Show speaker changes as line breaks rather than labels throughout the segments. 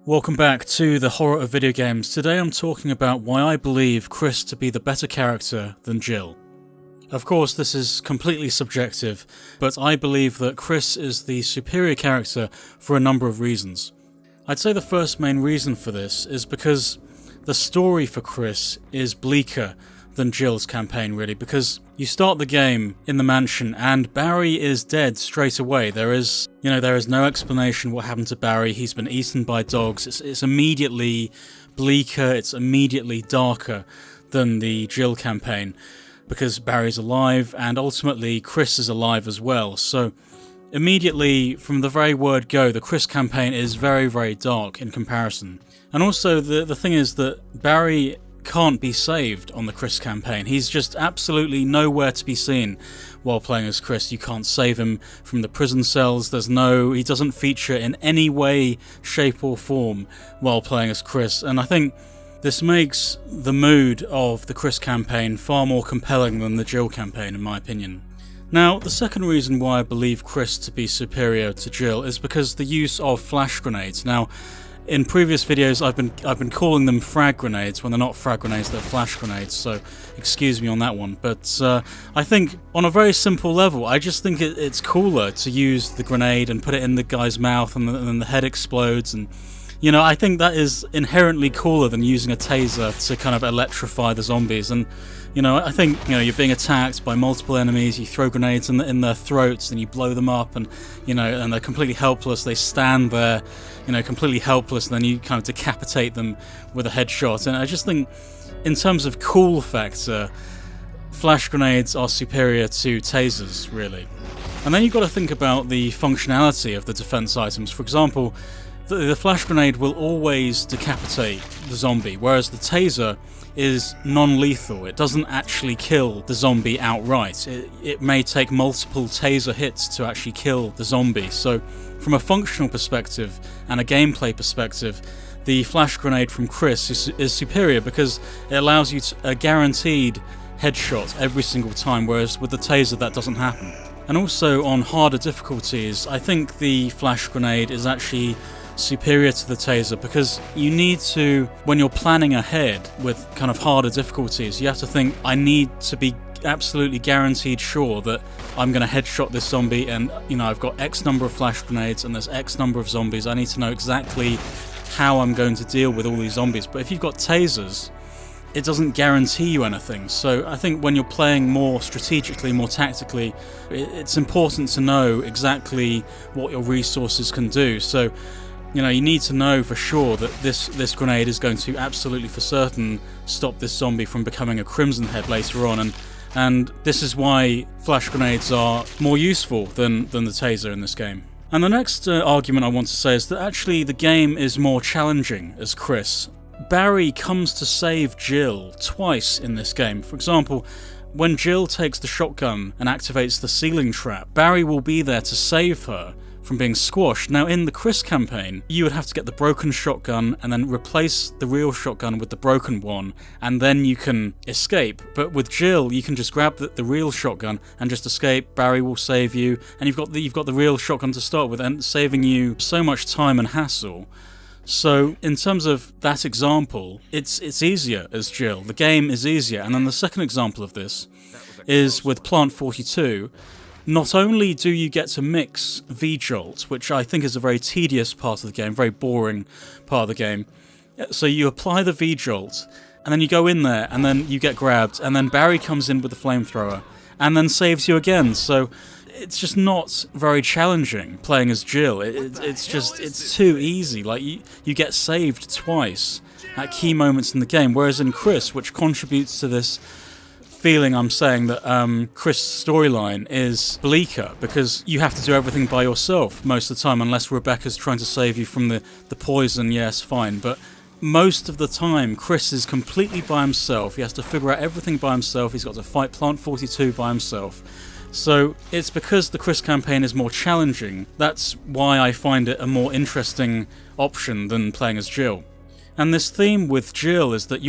Welcome back to the horror of video games. Today I'm talking about why I believe Chris to be the better character than Jill. Of course, this is completely subjective, but I believe that Chris is the superior character for a number of reasons. I'd say the first main reason for this is because the story for Chris is bleaker than Jill's campaign, really, because you start the game in the mansion and Barry is dead straight away. There is no explanation what happened to Barry. He's been eaten by dogs. It's immediately bleaker, it's immediately darker than the Jill campaign, because Barry's alive and ultimately Chris is alive as well. So immediately, from the very word go, the Chris campaign is very, very dark in comparison. And also the thing is that Barry can't be saved on the Chris campaign. He's just absolutely nowhere to be seen while playing as Chris. You can't save him from the prison cells. He doesn't feature in any way, shape or form while playing as Chris. And I think this makes the mood of the Chris campaign far more compelling than the Jill campaign, in my opinion. Now, the second reason why I believe Chris to be superior to Jill is because the use of flash grenades. Now, in previous videos, I've been calling them frag grenades when they're not frag grenades, they're flash grenades. So excuse me on that one. But I think on a very simple level, I just think it's cooler to use the grenade and put it in the guy's mouth, and then the head explodes. And I think that is inherently cooler than using a taser to kind of electrify the zombies. And I think you're being attacked by multiple enemies. You throw grenades in their throats and you blow them up, and and they're completely helpless. They stand there, completely helpless. And then you kind of decapitate them with a headshot. And I just think, in terms of cool factor, flash grenades are superior to tasers, really. And then you've got to think about the functionality of the defense items. For example, the flash grenade will always decapitate the zombie, whereas the taser is non-lethal. It doesn't actually kill the zombie outright. It may take multiple taser hits to actually kill the zombie. So from a functional perspective and a gameplay perspective, the flash grenade from Chris is superior because it allows you a guaranteed headshot every single time, whereas with the taser that doesn't happen. And also on harder difficulties, I think the flash grenade is actually superior to the taser because you need to, when you're planning ahead with kind of harder difficulties, you have to think, I need to be absolutely guaranteed sure that I'm going to headshot this zombie, and I've got X number of flash grenades and there's X number of zombies. I need to know exactly how I'm going to deal with all these zombies. But if you've got tasers, it doesn't guarantee you anything. So I think when you're playing more strategically, more tactically, it's important to know exactly what your resources can do. So you need to know for sure that this grenade is going to absolutely for certain stop this zombie from becoming a Crimson Head later on, and this is why flash grenades are more useful than the taser in this game. And the next argument I want to say is that actually the game is more challenging as Chris. Barry comes to save Jill twice in this game. For example, when Jill takes the shotgun and activates the ceiling trap, Barry will be there to save her from being squashed. Now, in the Chris campaign, you would have to get the broken shotgun and then replace the real shotgun with the broken one, and then you can escape. But with Jill, you can just grab the real shotgun and just escape. Barry will save you, and you've got the real shotgun to start with, and saving you so much time and hassle. So, in terms of that example, it's easier as Jill. The game is easier. And then the second example of this is with Plant 42. Not only do you get to mix V-Jolt, which I think is a very tedious part of the game, very boring part of the game. So you apply the V-Jolt, and then you go in there, and then you get grabbed, and then Barry comes in with the flamethrower, and then saves you again. So it's just not very challenging playing as Jill. It's too easy. Like you get saved twice at key moments in the game, whereas in Chris, which contributes to this feeling I'm saying that Chris' storyline is bleaker because you have to do everything by yourself most of the time, unless Rebecca's trying to save you from the poison, yes, fine. But most of the time, Chris is completely by himself. He has to figure out everything by himself. He's got to fight Plant 42 by himself. So it's because the Chris campaign is more challenging. That's why I find it a more interesting option than playing as Jill. And this theme with Jill is that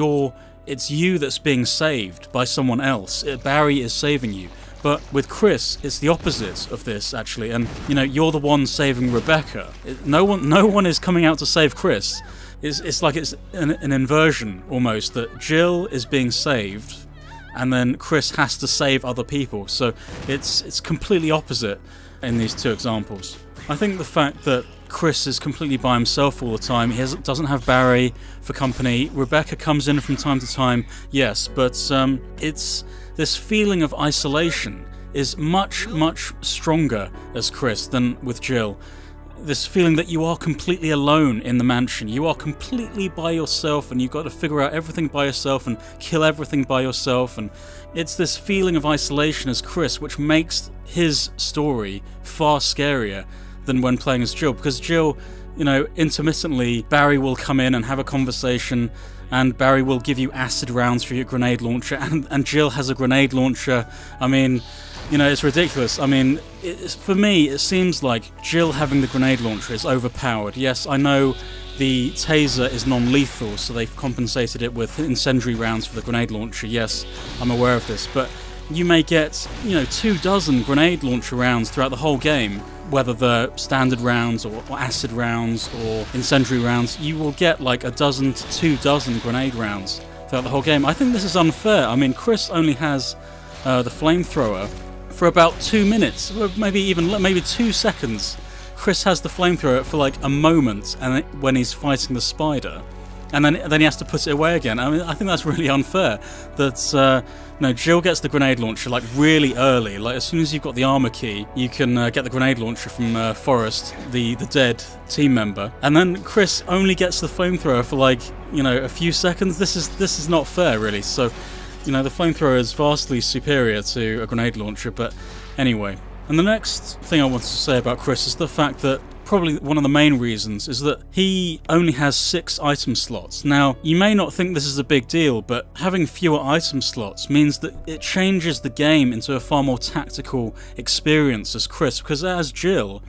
it's you that's being saved by someone else. Barry is saving you. But with Chris, it's the opposite of this, actually. And, you're the one saving Rebecca. No one is coming out to save Chris. It's like it's an inversion, almost, that Jill is being saved, and then Chris has to save other people. So it's completely opposite in these two examples. I think the fact that Chris is completely by himself all the time, doesn't have Barry for company. Rebecca comes in from time to time, yes, but it's this feeling of isolation is much, much stronger as Chris than with Jill. This feeling that you are completely alone in the mansion. You are completely by yourself, and you've got to figure out everything by yourself and kill everything by yourself. And it's this feeling of isolation as Chris, which makes his story far scarier than when playing as Jill. Because Jill, intermittently, Barry will come in and have a conversation, and Barry will give you acid rounds for your grenade launcher, and Jill has a grenade launcher. I mean, it's ridiculous. I mean, for me, it seems like Jill having the grenade launcher is overpowered. Yes, I know the taser is non-lethal, so they've compensated it with incendiary rounds for the grenade launcher. Yes, I'm aware of this, but you may get, 24 grenade launcher rounds throughout the whole game, whether they're standard rounds or acid rounds or incendiary rounds. You will get like 12 to 24 grenade rounds throughout the whole game. I think this is unfair. I mean, Chris only has the flamethrower for about 2 minutes, maybe 2 seconds. Chris has the flamethrower for like a moment, and when he's fighting the spider, and then he has to put it away again. I mean, I think that's really unfair. That Jill gets the grenade launcher like really early. Like as soon as you've got the armor key, you can get the grenade launcher from Forrest, the dead team member, and then Chris only gets the flamethrower for like a few seconds. This is not fair, really. So, the flamethrower is vastly superior to a grenade launcher. But anyway, and the next thing I wanted to say about Chris is the fact that probably one of the main reasons is that he only has 6 item slots. Now, you may not think this is a big deal, but having fewer item slots means that it changes the game into a far more tactical experience as Chris, because as Jill,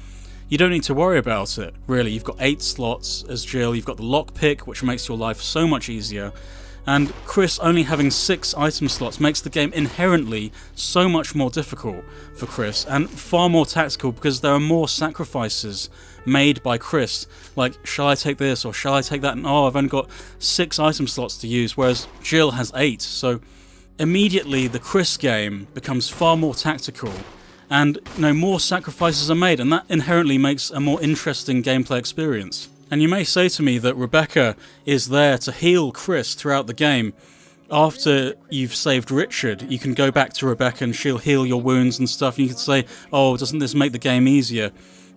you don't need to worry about it, really. You've got 8 slots as Jill, you've got the lockpick, which makes your life so much easier, and Chris only having 6 item slots makes the game inherently so much more difficult for Chris, and far more tactical, because there are more sacrifices made by Chris, like, shall I take this or shall I take that, and I've only got 6 item slots to use, whereas Jill has 8, so immediately the Chris game becomes far more tactical, and more sacrifices are made, and that inherently makes a more interesting gameplay experience. And you may say to me that Rebecca is there to heal Chris throughout the game. After you've saved Richard, you can go back to Rebecca and she'll heal your wounds and stuff. And you can say, oh, doesn't this make the game easier?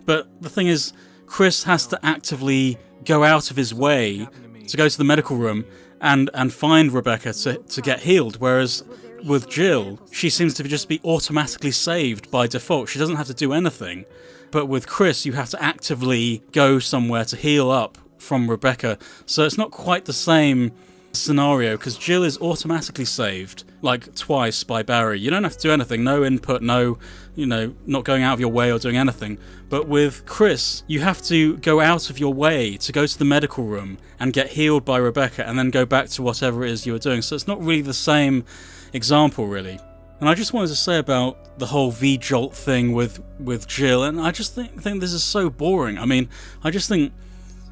But the thing is, Chris has to actively go out of his way to go to the medical room and find Rebecca to get healed. Whereas with Jill, she seems to just be automatically saved by default. She doesn't have to do anything. But with Chris, you have to actively go somewhere to heal up from Rebecca. So it's not quite the same scenario, because Jill is automatically saved, like twice by Barry. You don't have to do anything, no input, no, not going out of your way or doing anything. But with Chris, you have to go out of your way to go to the medical room and get healed by Rebecca and then go back to whatever it is you were doing. So it's not really the same example, really. And I just wanted to say about the whole V-Jolt thing with Jill, and I just think this is so boring. I mean, I just think,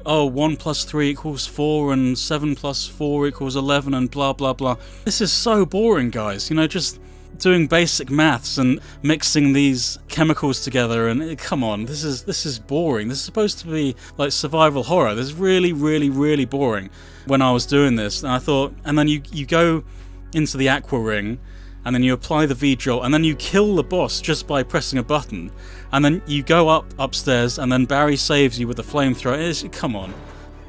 1 + 3 = 4, and 7 + 4 = 11, and blah, blah, blah. This is so boring, guys. Just doing basic maths and mixing these chemicals together, and come on, this is boring. This is supposed to be like survival horror. This is really, really, really boring when I was doing this. And I thought, and then you go into the Aqua Ring, and then you apply the V-Jolt, and then you kill the boss just by pressing a button, and then you go upstairs, and then Barry saves you with the flamethrower. Come on.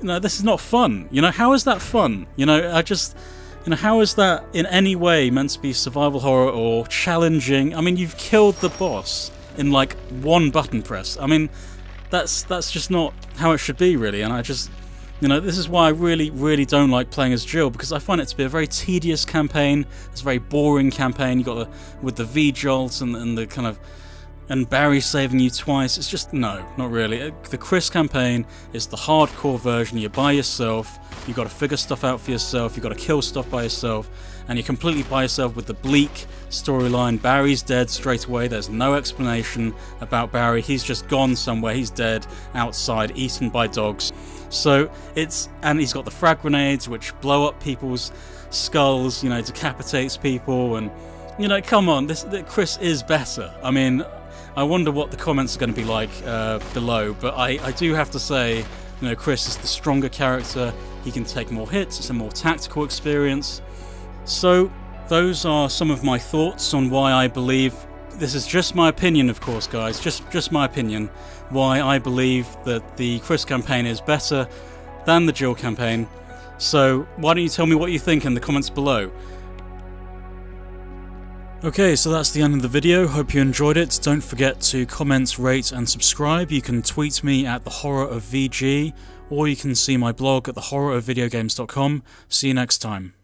This is not fun. How is that fun? How is that in any way meant to be survival horror or challenging? I mean, you've killed the boss in like 1 button press. I mean, that's just not how it should be, really, and I just... this is why I really, really don't like playing as Jill, because I find it to be a very tedious campaign. It's a very boring campaign. You got with the V-Jolts and the kind of... and Barry saving you twice, it's just, no, not really. The Chris campaign is the hardcore version. You're by yourself, you've got to figure stuff out for yourself, you've got to kill stuff by yourself, and you're completely by yourself with the bleak storyline. Barry's dead straight away, there's no explanation about Barry, he's just gone somewhere, he's dead, outside, eaten by dogs. So and he's got the frag grenades which blow up people's skulls, decapitates people, and, come on, Chris is better. I mean, I wonder what the comments are going to be like below, but I do have to say, Chris is the stronger character, he can take more hits, it's a more tactical experience. So, those are some of my thoughts on why I believe, this is just my opinion of course guys, just my opinion, why I believe that the Chris campaign is better than the Jill campaign. So, why don't you tell me what you think in the comments below? Okay, so that's the end of the video. Hope you enjoyed it. Don't forget to comment, rate and subscribe. You can tweet me at thehorrorofvg, or you can see my blog at thehorrorofvideogames.com. See you next time.